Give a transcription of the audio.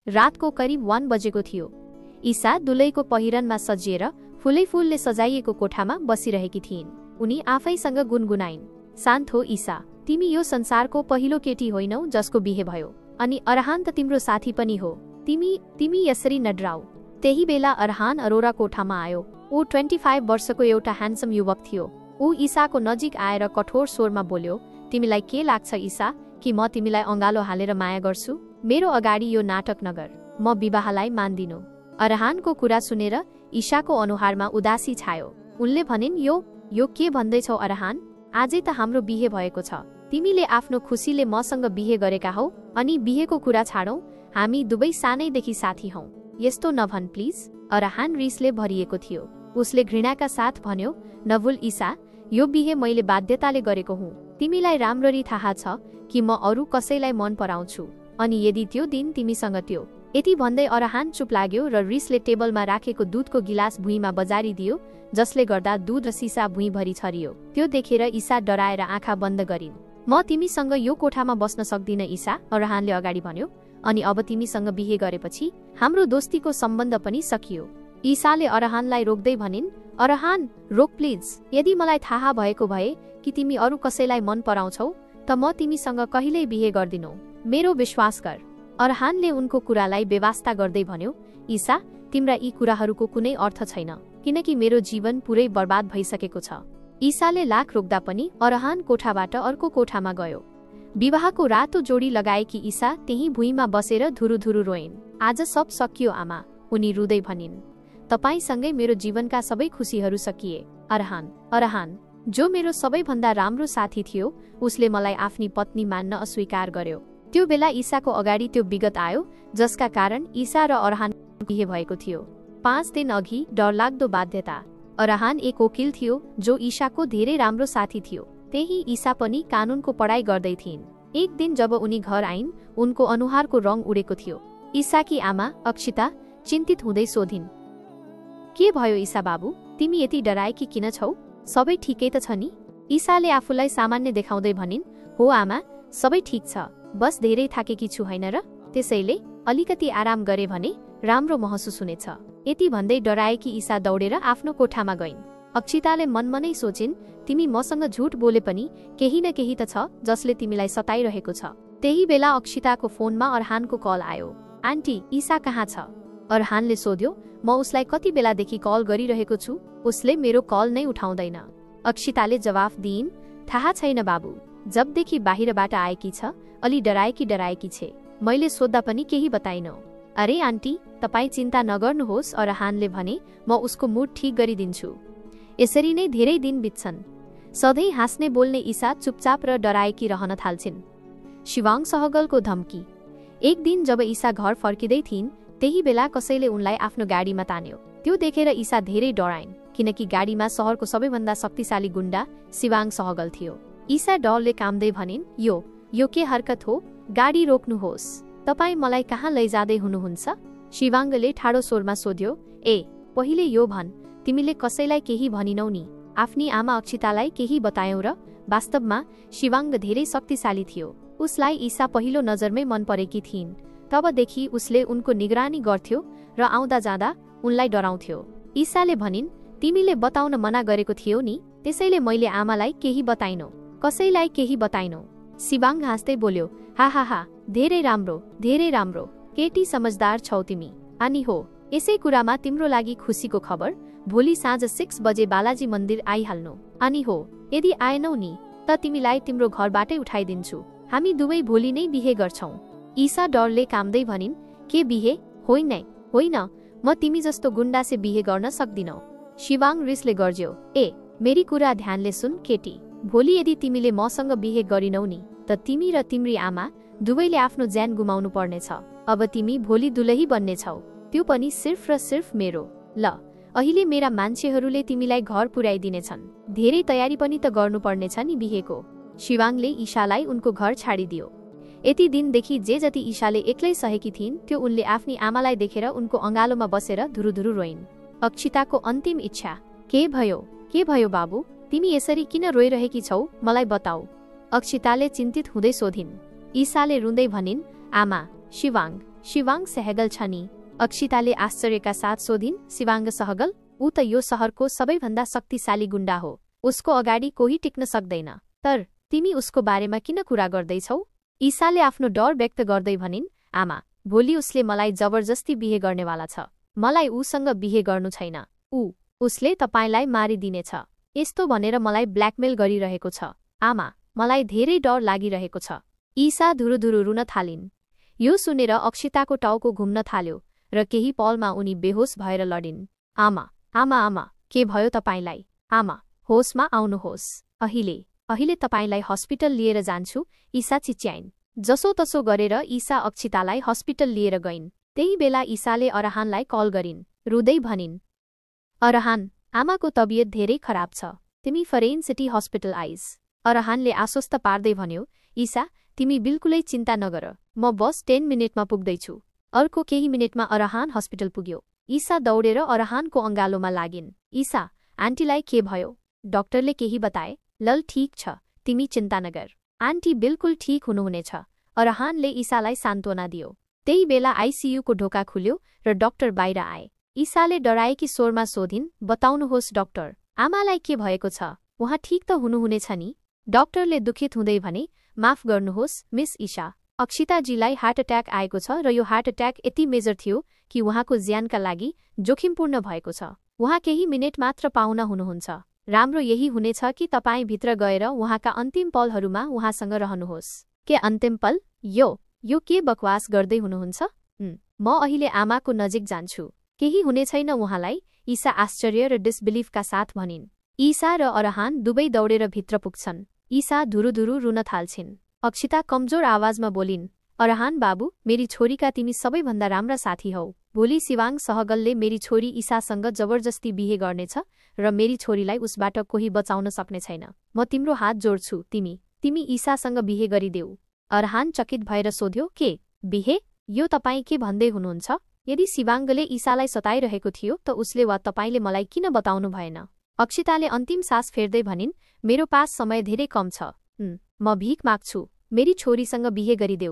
रातको करिब 1 बजेको थियो। ईसा दुलैको पहिरनमा सजिएर फूलले सजाइएको कोठामा बसिरहेकी थिइन्। उनी आफैसँग गुनगुनाइन्, शान्त हो ईसा, तिमी यो संसारको पहिलो केटी होइनौ जसको बिहे भयो, अनि अरहान त तिम्रो साथी पनि हो। तिमी यसरी नडराऊ। त्यही बेला अरहान अरोरा कोठामा आयो। ऊ 25 वर्षको एउटा ह्यान्डसम युवक थियो। ऊ ईसाको नजिक आएर कठोर स्वरमा बोल्यो, तिमीलाई के लाग्छ ईसा कि म तिमीलाई अँगालो हालेर माया गर्छु? मेरो अगाडि यो नाटक नगर, म विवाहलाई मान्दिनु। अरहानको कुरा सुनेर ईसाको अनुहारमा उदासी छायो। उनले भनिन्, यो के भन्दैछौ अरहान? आजै त हाम्रो बिहे भएको छ। तिमीले आफ्नो खुसीले मसँग बिहे गरेका हौ, अनि बिहेको कुरा छाडौ, हामी दुवै सानैदेखि साथी हौ। यस्तो नभन् प्लिज। अरहान रिसले भरिएको थियो। उसले घृणाका साथ भन्यो, नभुल ईसा, यो बिहे मैले बाध्यताले गरेको हुँ। तिमीलाई राम्ररी थाहा छ कि म अरू कसैलाई मन पराउँछु, अनि यदि त्यो दिन तिमीसँग त्यो। यति भन्दै अरहान चुप लाग्यो र रिसले टेबलमा राखेको दुधको गिलास भुइँमा बजारिदियो, जसले गर्दा दुध र सिसा भुइँभरि छरियो। त्यो देखेर ईसा डराएर आँखा बन्द गरिन्। म तिमीसँग यो कोठामा बस्न सक्दिन ईसा, अरहानले अगाडि भन्यो, अनि अब तिमीसँग बिहे गरेपछि हाम्रो दोस्तीको सम्बन्ध पनि सकियो। ईसाले अरहानलाई रोक्दै भनिन्, अरहान रोक प्लिज। यदि मलाई थाहा भएको भए कि तिमी अरू कसैलाई मन पराउँछौ त म तिमीसँग कहिल्यै बिहे गर्दिनौ। मेरो विश्वास गर। अरहानले उनको कुरालाई बेवास्ता गर्दै भन्यो, ईसा, तिम्रा यी कुराहरूको कुनै अर्थ छैन, किनकि मेरो जीवन पुरै बर्बाद भइसकेको छ। ईसाले लाख रोक्दा पनि अरहान कोठाबाट अर्को कोठामा गयो। विवाहको रातो जोडी लगाएकी ईसा त्यही भुइँमा बसेर धुरुधुरु रोइन्। आज सब सकियो आमा, उनी रुँदै भनिन्। तपाईसँगै मेरो जीवनका सबै खुसीहरू सकिए। अरहान, जो मेरो सबैभन्दा राम्रो साथी थियो, उसले मलाई आफ्नी पत्नी मान्न अस्वीकार गर्यो। त्यो बेला ईसाको अगाडि त्यो विगत आयो जसका कारण ईसा र अरहान बिहे भएको थियो। 5 दिन अघि डरलाग्दो बाध्यता। अरहान एक वकिल थियो जो ईसाको धेरै राम्रो साथी थियो। त्यही ईसा पनि कानुनको पढाइ गर्दै थिइन्। एक दिन जब उनी घर आइन्, उनको अनुहारको रङ उडेको थियो। ईसाकी आमा अक्षिता चिन्तित हुँदै सोधिन्, के भयो ईसा बाबु, तिमी यति डराएकी किन छौ? सबै ठिकै त छ नि? ईसाले आफूलाई सामान्य देखाउँदै भनिन्, हो आमा, सबै ठिक छ, बस धेरै थाकेकी छु हैन र? त्यसैले अलिकति आराम गरे भने राम्रो महसुस हुनेछ। यति भन्दै डराएकी ईसा दौडेर आफ्नो कोठामा गइन्। अक्षिताले मनमनै सोचिन्, तिमी मसँग झुट बोले पनि केही न केही त छ जसले तिमीलाई सताइरहेको छ। त्यही बेला अक्षिताको फोनमा अरहानको कल आयो। आन्टी, ईसा कहाँ छ? अरहानले सोध्यो। म उसलाई कति बेलादेखि कल गरिरहेको छु, उसले मेरो कल नै उठाउँदैन। अक्षिताले जवाफ दिइन्, थाहा छैन बाबु, जबदेखि बाहिरबाट आएकी छ अलि डराएकी छे। मैले सोद्धा पनि केही बताइनौ। अरे आन्टी, तपाईँ चिन्ता नगर्नुहोस्, अरहानले भने, म उसको मुड ठिक गरिदिन्छु। यसरी नै धेरै दिन बित्छन्। सधैँ हाँस्ने बोल्ने ईसा चुपचाप र डराएकी रहन थाल्छिन्। शिवाङ सहगलको धम्की। एक दिन जब ईसा घर फर्किँदै थिइन्, त्यही बेला कसैले उनलाई आफ्नो गाडीमा तान्यो। त्यो देखेर ईसा धेरै डराइन्, किनकि गाडीमा सहरको सबैभन्दा शक्तिशाली गुण्डा शिवाङ सहगल थियो। ईसा डरले काम्दै भनिन्, यो के हरकत हो? गाडी रोक्नुहोस्, तपाईँ मलाई कहाँ लैजाँदै हुनुहुन्छ? शिवाङले ठाडो स्वरमा सोध्यो। पहिले यो भन्, तिमीले कसैलाई केही भनिनौ नि? आफ्नी आमा अक्षितालाई केही बतायौ र? वास्तवमा शिवाङ धेरै शक्तिशाली थियो। उसलाई ईसा पहिलो नजरमै मन परेकी थिइन्। तबदेखि उसले उनको निगरानी गर्थ्यो र आउँदा जाँदा उनलाई डराउँथ्यो। ईसाले भनिन्, तिमीले बताउन मना गरेको थियौ नि, त्यसैले मैले आमालाई केही बताइनौ, कसैलाई केही बताइनौ। शिवाङ हाँस्दै बोल्यो, हा, धेरै राम्रो, केटी समझदार छौ तिमी। अनि हो, यसै कुरामा तिम्रो लागि खुसीको खबर, भोलि साँझ 6 बजे बालाजी मन्दिर आइहाल्नु। अनि हो, यदि आएनौ नि त तिमीलाई तिम्रो घरबाटै उठाइदिन्छु। हामी दुवै भोलि नै बिहे गर्छौं। ईसा डरले काम्दै भनिन्, के बिहे? होइन, म तिमी जस्तो गुण्डासे बिहे गर्न सक्दिनौ। शिवाङ रिसले गर्ज्यो, मेरी कुरा ध्यानले सुन केटी, भोलि यदि तिमीले मसँग बिहे गरिनौ नि त तिमी र तिम्री आमा दुवैले आफ्नो ज्यान गुमाउनु पर्नेछ। अब तिमी भोलि दुलही बन्नेछौ, त्यो पनि सिर्फ र सिर्फ मेरो। ल, अहिले मेरा मान्छेहरूले तिमीलाई घर पुर्याइदिनेछन्। धेरै तयारी पनि त गर्नुपर्नेछ नि बिहेको। शिवाङले ईसालाई उनको घर छाडिदियो। यति दिनदेखि जे जति ईसाले एक्लै सहेकी थिइन्, त्यो उनले आफ्नी आमालाई देखेर उनको अँगालोमा बसेर धुरुधुरु रोइन्। अक्षिताको अन्तिम इच्छा। के भयो बाबु, तिमी यसरी किन रोइरहेकी छौ, मलाई बताऊ। अक्षिताले चिन्तित हुँदै सोधिन्। ईसाले रुँदै भनिन्, आमा, शिवाङ शिवाङ्ग सहगल छ नि? अक्षिताले आश्चर्यका साथ सोधिन्। शिवाङ्ग सहगल? ऊ त यो शहरको सबैभन्दा शक्तिशाली गुण्डा हो। उसको अगाडि कोही टिक्न सक्दैन। तर तिमी उसको बारेमा किन कुरा गर्दैछौ? ईसाले आफ्नो डर व्यक्त गर्दै भनिन्। आमा, भोलि उसले मलाई जबरजस्ती बिहे गर्नेवाला छ। मलाई ऊसँग बिहे गर्नु छैन। उसले तपाईलाई मारिदिनेछ। यस्तो भनेर मलाई ब्ल्याकमेल गरिरहेको छ। आमा, मलाई धेरै डर लागिरहेको छ। ईसा धुरुधुरु रुन थालिन्। यो सुनेर अक्षिताको टाउको घुम्न थाल्यो र केही पलमा उनी बेहोस भएर लडिन्। आमा, आमा, आमा, के भयो तपाईलाई? आमा, होसमा आउनुहोस्। अहिले तपाईलाई हस्पिटल लिएर जान्छु। ईसा चिच्याइन्। जसोतसो गरेर ईसा अक्षितालाई हस्पिटल लिएर गइन्। त्यही बेला ईसाले अरहानलाई कल गरिन्। रुँदै भनिन्, अरहान, आमाको तबियत धेरै खराब छ। तिमी फरेन सिटी हस्पिटल आइज। अरहानले आश्वस्त पार्दै भन्यो, ईसा, तिमी बिल्कुलै चिन्ता नगर। म बस 10 मिनेटमा पुग्दैछु। अर्को केही मिनेटमा अरहान हस्पिटल पुग्यो। ईसा दौडेर अरहानको अङ्गालोमा लागिन्। ईसा, आन्टीलाई के भयो? डाक्टरले केही बताए? लल ठीक छ, तिमी चिन्ता नगर। आन्टी बिल्कुल ठीक हुनुहुनेछ। अरहानले ईसालाई सान्त्वना दियो। त्यही बेला आइसियुको ढोका खुल्यो र डाक्टर बाहिर आए। ईसाले डराएकी स्वरमा सोधिन्, बताउनुहोस् डाक्टर, आमालाई के भएको छ? उहाँ ठीक त हुनुहुनेछ नि? डाक्टरले दुखित हुँदै भने, माफ गर्नुहोस् मिस ईसा, अक्षिताजीलाई हार्ट अट्याक आएको छ र यो हार्ट अट्याक यति मेजर थियो कि उहाँको ज्यानका लागि जोखिमपूर्ण भएको छ। उहाँ केही मिनेट मात्र पाहुना हुनुहुन्छ। राम्रो यही हुनेछ कि तपाईँ भित्र गएर उहाँका अन्तिम पलहरूमा उहाँसँग रहनुहोस्। के अन्तिम पल? यो के बकवास गर्दै हुनुहुन्छ? म अहिले आमाको नजिक जान्छु। केही हुने छैन उहाँलाई। ईसा आश्चर्य र डिसबिलिफका साथ भनिन्। ईसा र अरहान दुवै दौडेर भित्र पुग्छन्। ईसा धुरुधुरु रुन थाल्छिन्। अक्षिता कमजोर आवाजमा बोलिन्, अरहान बाबु, मेरी छोरीका तिमी सबैभन्दा राम्रा साथी हौ। भोलि शिवाङ्ग सहगलले मेरी छोरी ईसासँग जबरजस्ती बिहे गर्नेछ र मेरी छोरीलाई उसबाट कोही बचाउन सक्ने छैन। म तिम्रो हात जोड्छु। तिमी ईसासँग बिहे गरिदेऊ। अरहान चकित भएर सोध्यो, के बिहे? यो तपाईँ के भन्दै हुनुहुन्छ? यदि शिवाङ्गले ईसालाई सताइरहेको थियो त उसले वा तपाईले मलाई किन बताउनु भएन? अक्षिताले अन्तिम सास फेर्दै भनिन्, मेरो पास समय धेरै कम छ। म भिख माग्छु। मेरी छोरीसँग बिहे गरिदेऊ।